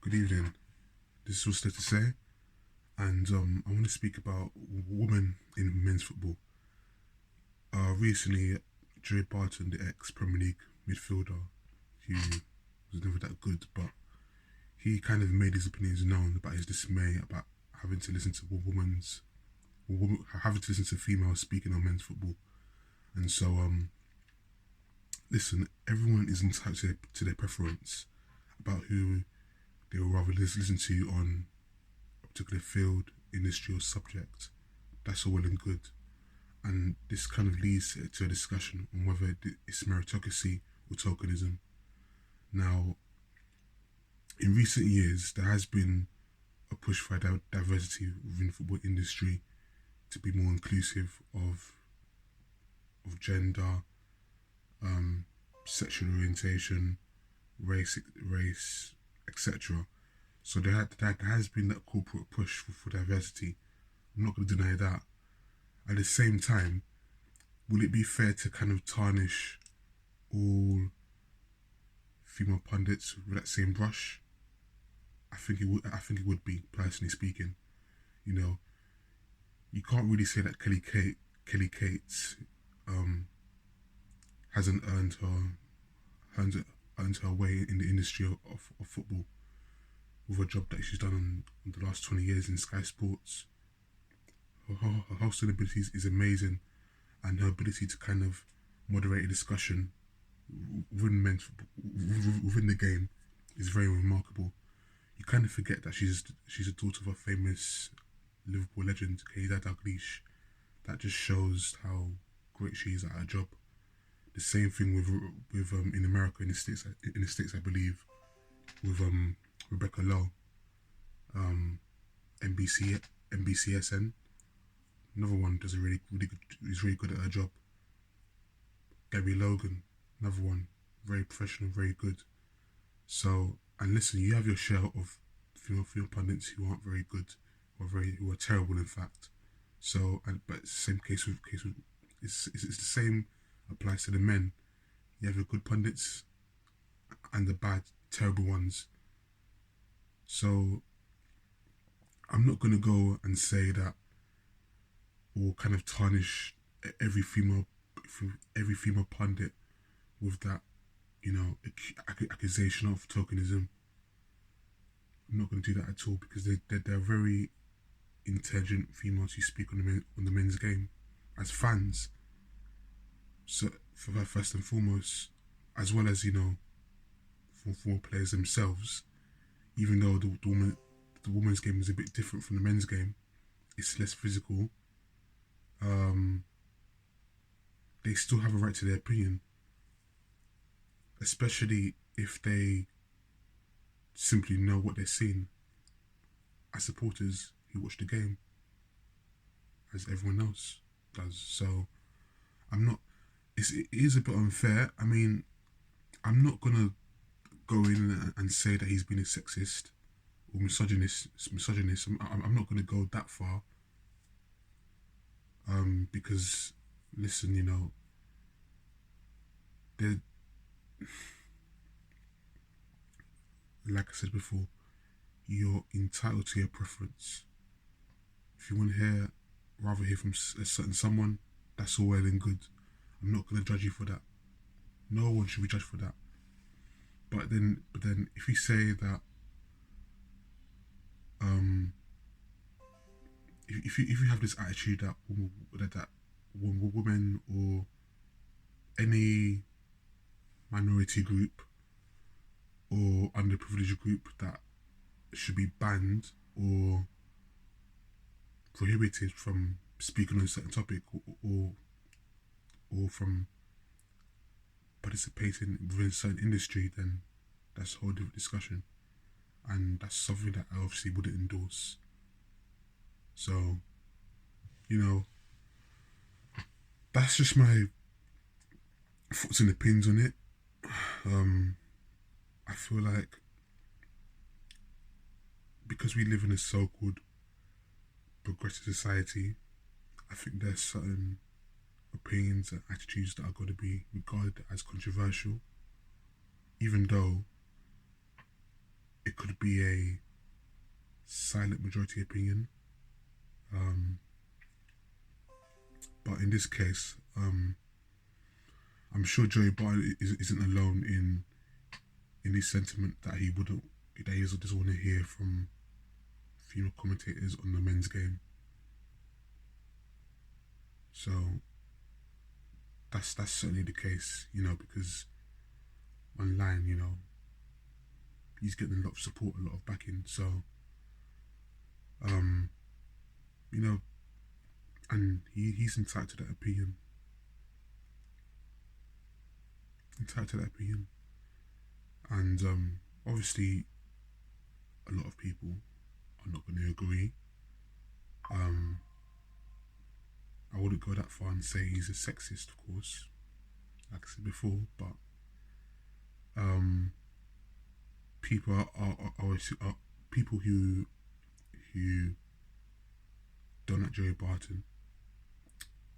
Good evening. This is what's there to say, and I want to speak about women in men's football. Recently, Joey Barton, the ex-Premier League midfielder, who was never that good, but he kind of made his opinions known about his dismay about having to listen to having to listen to females speaking on men's football. And so, listen, everyone is entitled to their preference about who they would rather listen to on a particular field, industry, or subject. That's all well and good. And this kind of leads to a discussion on whether it's meritocracy or tokenism. Now, in recent years, there has been a push for diversity within the football industry to be more inclusive of gender, sexual orientation, race, etc. So there has been that corporate push for diversity. I'm not going to deny that. At the same time, will it be fair to kind of tarnish all female pundits with that same brush? I think it would. I think it would be, personally speaking. You know, you can't really say that Kelly Cates hasn't earned her way in the industry of football with a job that she's done in the last 20 years in Sky Sports. Her hosting abilities is amazing, and her ability to kind of moderate a discussion within the game is very remarkable. You kind of forget that she's a daughter of a famous Liverpool legend, Keita Dalglish. That just shows how great she is at her job. The same thing with in America, in the states, I believe, with Rebecca Lowe, NBC NBCSN. Another one does a really good. Is really good at her job. Gary Logan, another one, very professional, very good. So, and listen, you have your share of female pundits who aren't very good, or who are terrible, in fact. So, but it's the same case with it's the same applies to the men. You have your good pundits and the bad, terrible ones. So, I'm not gonna go and say that, or kind of tarnish every female pundit with that, accusation of tokenism. I'm not going to do that at all, because they're very intelligent females who speak on the men's game as fans. So for that, first and foremost, as well as for former players themselves, even though the women's game is a bit different from the men's game, it's less physical. They still have a right to their opinion, especially if they simply know what they're seeing as supporters who watch the game, as everyone else does. So I'm not. It is a bit unfair. I mean, I'm not gonna go in and say that he's been a sexist or misogynist. I'm not gonna go that far. Because listen, they, like I said before, you're entitled to your preference. If you want to rather hear from a certain someone, that's all well and good. I'm not going to judge you for that. No one should be judged for that. But then, if you say that, if you have this attitude that women or any minority group or underprivileged group that should be banned or prohibited from speaking on a certain topic, or from participating within a certain industry, then that's a whole different discussion, and that's something that I obviously wouldn't endorse. So, that's just my thoughts and opinions on it. I feel like because we live in a so-called progressive society, I think there's certain opinions and attitudes that are going to be regarded as controversial, even though it could be a silent majority opinion. But in this case, I'm sure Joey Barton isn't alone in his sentiment that he doesn't want to hear from female commentators on the men's game. So that's certainly the case, because online, he's getting a lot of support, a lot of backing. So, you know, and he's entitled to that opinion. And obviously, a lot of people are not going to agree. I wouldn't go that far and say he's a sexist, of course, like I said before, but people are people who don't like Joey Barton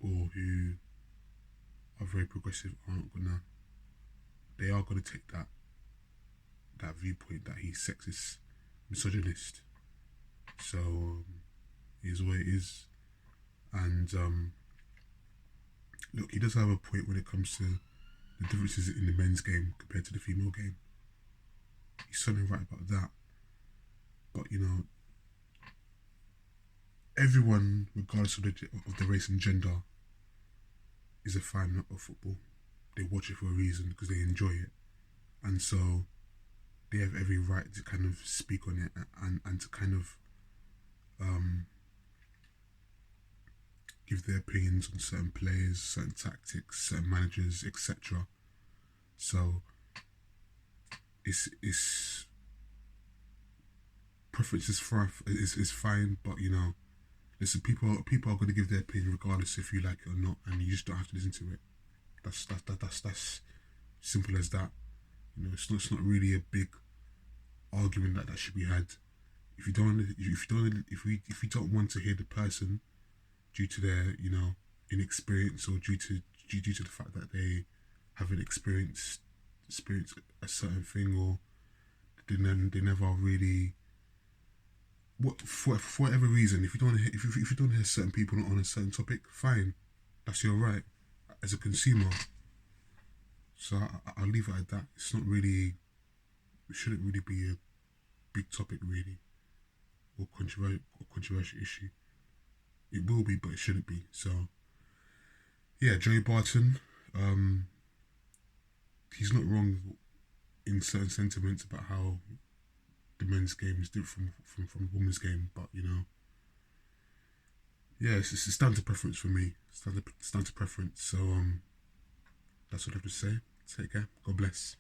or who are very progressive they are gonna take that viewpoint that he's sexist, misogynist. So it is what it is. And look, he does have a point when it comes to the differences in the men's game compared to the female game. He's certainly right about that. But everyone, regardless of the race and gender, is a fan of football. They watch it for a reason because they enjoy it, and so they have every right to kind of speak on it and to kind of give their opinions on certain players, certain tactics, certain managers, etc. So it's preference is fine, but listen, people are going to give their opinion regardless if you like it or not, and you just don't have to listen to it. That's simple as that. It's not really a big argument that should be had. If you don't want to hear the person due to their inexperience or due to the fact that they haven't experienced a certain thing, or they never really, for whatever reason, if you don't hear certain people on a certain topic, fine, that's your right as a consumer. So I'll leave it at that. It shouldn't really be a big topic really, or controversial issue. It will be, but it shouldn't be. So yeah, Joey Barton, he's not wrong in certain sentiments about how the men's game is different from the women's game, but yeah, it's down to preference for me. It's down to preference. So that's what I have to say. Take care. God bless.